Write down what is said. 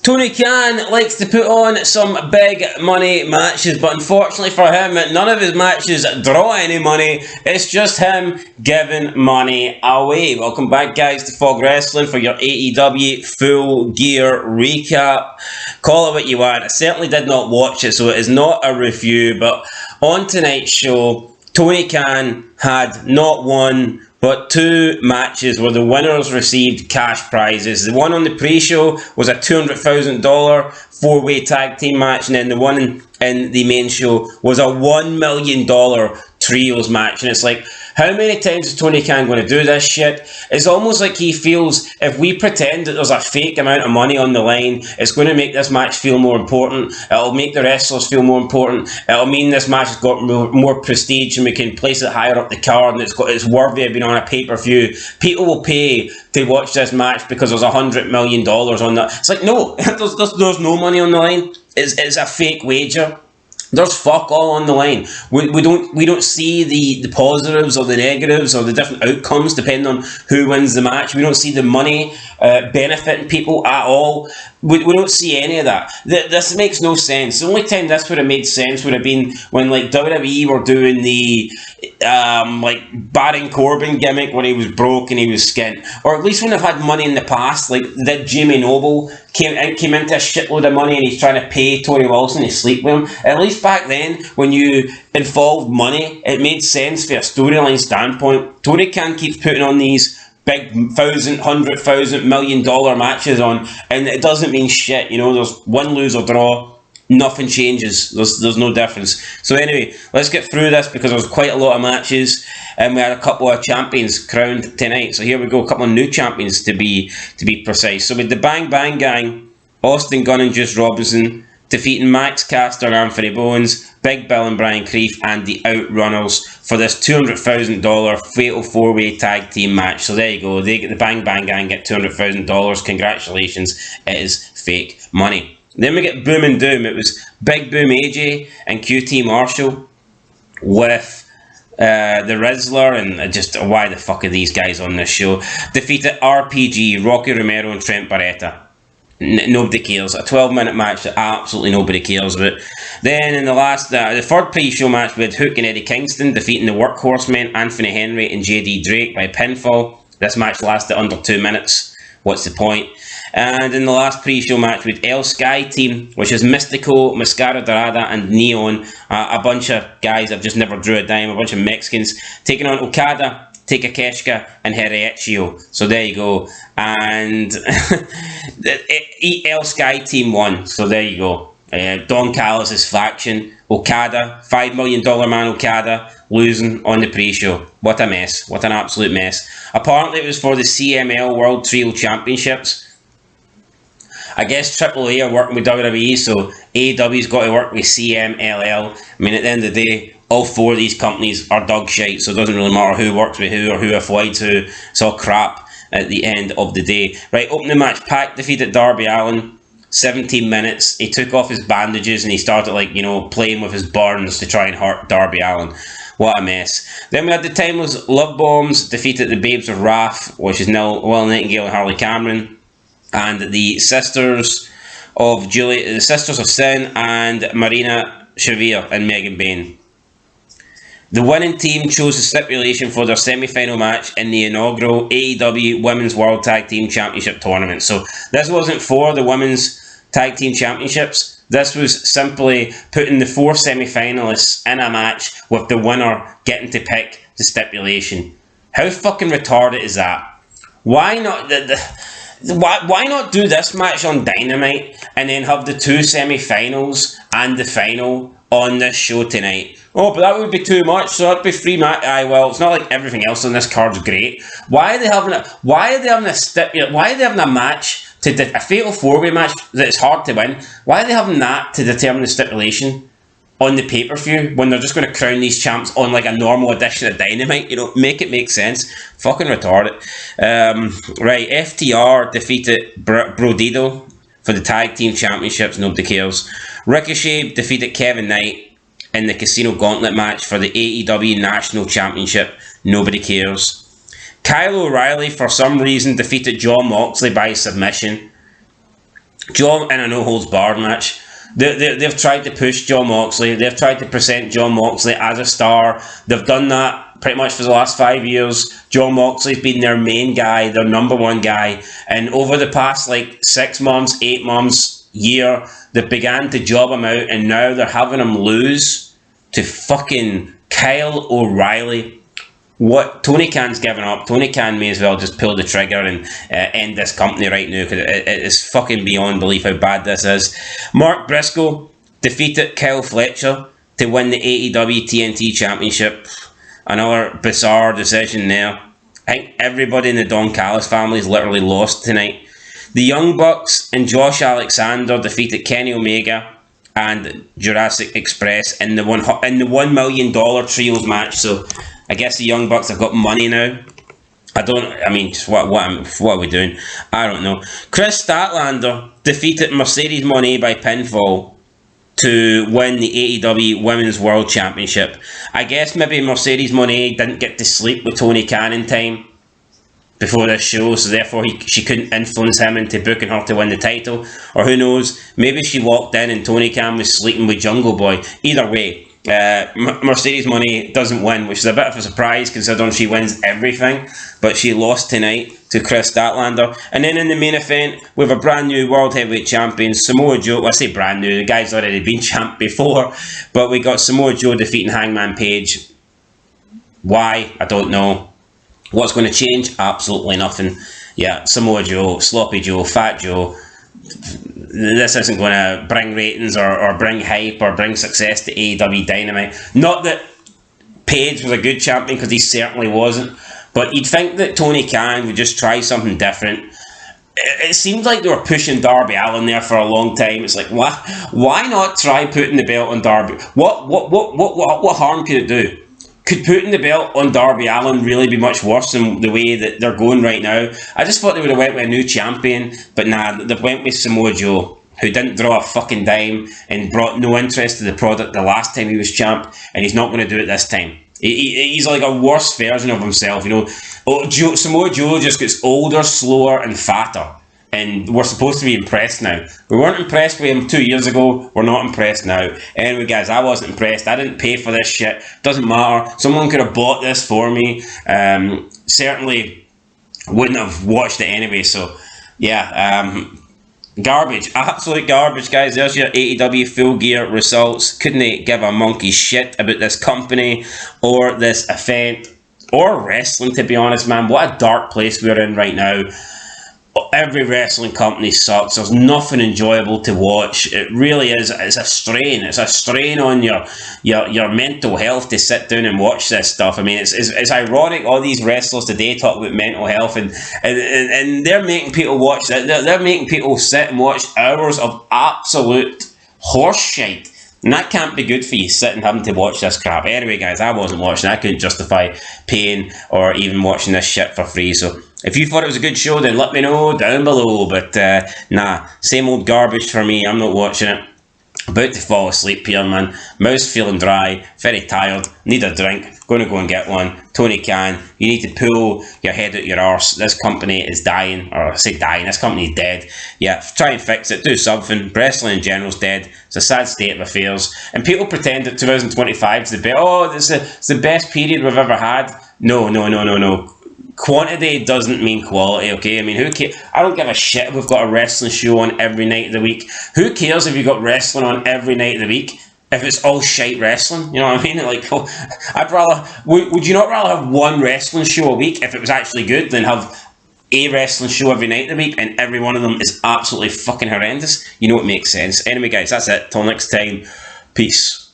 Tony Khan likes to put on some big money matches, but unfortunately for him, none of his matches draw any money. It's just him giving money away. Welcome back, guys, to Fog Wrestling for your AEW Full Gear recap. Call it what you want. I certainly did not watch it, so it is not a review, but on tonight's show, Tony Khan had not one, but two matches where the winners received cash prizes. The one on the pre-show was a $200,000 four-way tag team match, and then the one in the main show was a $1 million trios match. And it's like, how many times is Tony Khan going to do this shit? It's almost like he feels if we pretend that there's a fake amount of money on the line, it's going to make this match feel more important. It'll make the wrestlers feel more important. It'll mean this match has got more prestige and we can place it higher up the card and it's worthy of being on a pay-per-view. People will pay to watch this match because there's $100 million on that. It's like, no, there's no money on the line. It's a fake wager. There's fuck all on the line. We don't see the positives or the negatives or the different outcomes depending on who wins the match. We don't see the money benefiting people at all. We don't see any of that. This makes no sense. The only time this would have made sense would have been when like WWE were doing the like Baron Corbin gimmick when he was broke and he was skint, or at least when they've had money in the past. Like did Jimmy Noble came into a shitload of money and he's trying to pay Tony Wilson to sleep with him. At least back then, when you involved money, it made sense for a storyline standpoint. Tony Khan keeps putting on these big $1,000, $100,000, $1 million matches on, and it doesn't mean shit. You know, there's win, lose or draw. Nothing changes. There's no difference. So anyway, let's get through this because there's quite a lot of matches, and we had a couple of champions crowned tonight. So here we go, a couple of new champions to be precise. So with the Bang Bang Gang, Austin Gunn and Juice Robinson defeating Max Caster and Anthony Bowens, Big Bill and Brian Kreeft, and the Outrunners for this $200,000 fatal four-way tag team match. So there you go. They get the Bang Bang Gang get $200,000. Congratulations. It is fake money. Then we get Boom and Doom. It was Big Boom AJ and QT Marshall with the Rizzler, and just why the fuck are these guys on this show? Defeated RPG, Rocky Romero and Trent Barretta. Nobody cares. A 12-minute match that absolutely nobody cares about. Then in the last, the third pre-show match, we had Hook and Eddie Kingston defeating the Workhorsemen, Anthony Henry and JD Drake by pinfall. This match lasted under 2 minutes. What's the point? And in the last pre-show match with El Sky Team, which is Mystico, Mascara Dorada and Neon, a bunch of guys that just never drew a dime, a bunch of Mexicans, taking on Okada, Takakeshka and Heriechio. So there you go. And El Sky Team won. So there you go. Don Callis' faction. Okada, $5 million man Okada, losing on the pre-show. What a mess. What an absolute mess. Apparently it was for the CML World Trio Championships. I guess AAA are working with WWE, so AEW's got to work with CMLL. I mean, at the end of the day, all four of these companies are dog shite, so it doesn't really matter who works with who or who avoids who. It's all crap at the end of the day. Right, opening match, Pac defeated Darby Allin. 17 minutes. He took off his bandages and he started, like, you know, playing with his burns to try and hurt Darby Allin. What a mess. Then we had the Timeless Love Bombs defeated the Babes of Wrath, which is now Will Nightingale and Harley Cameron, and the Sisters of Sin and Marina Shafir and Megan Bayne. The winning team chose the stipulation for their semi-final match in the inaugural AEW Women's World Tag Team Championship Tournament. So this wasn't for the Women's Tag Team Championships. This was simply putting the four semi-finalists in a match with the winner getting to pick the stipulation. How fucking retarded is that? Why not why not do this match on Dynamite and then have the two semi-finals and the final on this show tonight? Oh, but that would be too much, so that'd be free match. Aye, well, it's not like everything else on this card's great. Why are they having a match a fatal four-way match that's hard to win? Why are they having that to determine the stipulation on the pay-per-view when they're just going to crown these champs on like a normal edition of Dynamite? You know, make it make sense. Fucking retarded. Right, FTR defeated Brodido for the tag team championships. Nobody cares. Ricochet defeated Kevin Knight in the Casino Gauntlet match for the AEW National Championship. Nobody cares. Kyle O'Reilly, for some reason, defeated Jon Moxley by submission. John in a no-holds-barred match. They've tried to push John Moxley. They've tried to present John Moxley as a star. They've done that pretty much for the last 5 years. John Moxley's been their main guy, their number one guy. And over the past 6 months, 8 months, year, they began to job him out, and now they're having him lose to fucking Kyle O'Reilly. What Tony Khan's given up. Tony Khan may as well just pull the trigger and end this company right now, because it is fucking beyond belief how bad this is. Mark Briscoe defeated Kyle Fletcher to win the AEW TNT Championship. Another bizarre decision there. I think everybody in the Don Callis family is literally lost tonight. The Young Bucks and Josh Alexander defeated Kenny Omega and Jurassic Express in the $1 million trios match. So I guess the Young Bucks have got money now. What are we doing? I don't know. Chris Statlander defeated Mercedes Moné by pinfall to win the AEW Women's World Championship. I guess maybe Mercedes Moné didn't get to sleep with Tony Khan in time before this show, so therefore she couldn't influence him into booking her to win the title. Or who knows, maybe she walked in and Tony Khan was sleeping with Jungle Boy. Either way, Mercedes Moné doesn't win, which is a bit of a surprise considering she wins everything, but she lost tonight to Chris Statlander. And then in the main event, we have a brand new World Heavyweight Champion, Samoa Joe. Well, I say brand new, the guy's already been champ before, but we got Samoa Joe defeating Hangman Page. Why? I don't know. What's going to change? Absolutely nothing. Yeah, Samoa Joe, Sloppy Joe, Fat Joe. This isn't going to bring ratings or bring hype or bring success to AEW Dynamite. Not that Page was a good champion, because he certainly wasn't, but you'd think that Tony Khan would just try something different. It seemed like they were pushing Darby Allin there for a long time. It's like, why not try putting the belt on Darby? What harm could it do? Could putting the belt on Darby Allin really be much worse than the way that they're going right now? I just thought they would have went with a new champion, but nah, they went with Samoa Joe, who didn't draw a fucking dime and brought no interest to the product the last time he was champ, and he's not going to do it this time. He's like a worse version of himself, you know. Samoa Joe just gets older, slower, and fatter. And we're supposed to be impressed now. We weren't impressed with him 2 years ago. We're not impressed now. Anyway, guys, I wasn't impressed. I didn't pay for this shit. Doesn't matter. Someone could have bought this for me. Certainly wouldn't have watched it anyway. So, yeah. Garbage. Absolute garbage, guys. There's your AEW Full Gear results. Couldn't give a monkey shit about this company or this event or wrestling, to be honest, man. What a dark place we're in right now. Every wrestling company sucks. There's nothing enjoyable to watch. It really is. It's a strain. It's a strain on your mental health to sit down and watch this stuff. I mean, it's ironic. All these wrestlers today talk about mental health, and they're making people watch that. They're making people sit and watch hours of absolute horse shite. And that can't be good for you, sitting having to watch this crap. Anyway, guys, I wasn't watching. I couldn't justify paying or even watching this shit for free. So if you thought it was a good show, then let me know down below. But nah, same old garbage for me. I'm not watching it. About to fall asleep here, man. Mouth's feeling dry, very tired, need a drink, going to go and get one. Tony Khan, you need to pull your head out your arse. This company is dying, or I say dying, this company is dead. Yeah, try and fix it, do something. Wrestling in general is dead. It's a sad state of affairs. And people pretend that 2025 is it's the best period we've ever had. No. Quantity doesn't mean quality, okay? I mean, who cares? I don't give a shit if we've got a wrestling show on every night of the week. Who cares if you've got wrestling on every night of the week if it's all shite wrestling? You know what I mean? Like, would you not rather have one wrestling show a week if it was actually good than have a wrestling show every night of the week and every one of them is absolutely fucking horrendous? You know what makes sense. Anyway, guys, that's it. Till next time. Peace.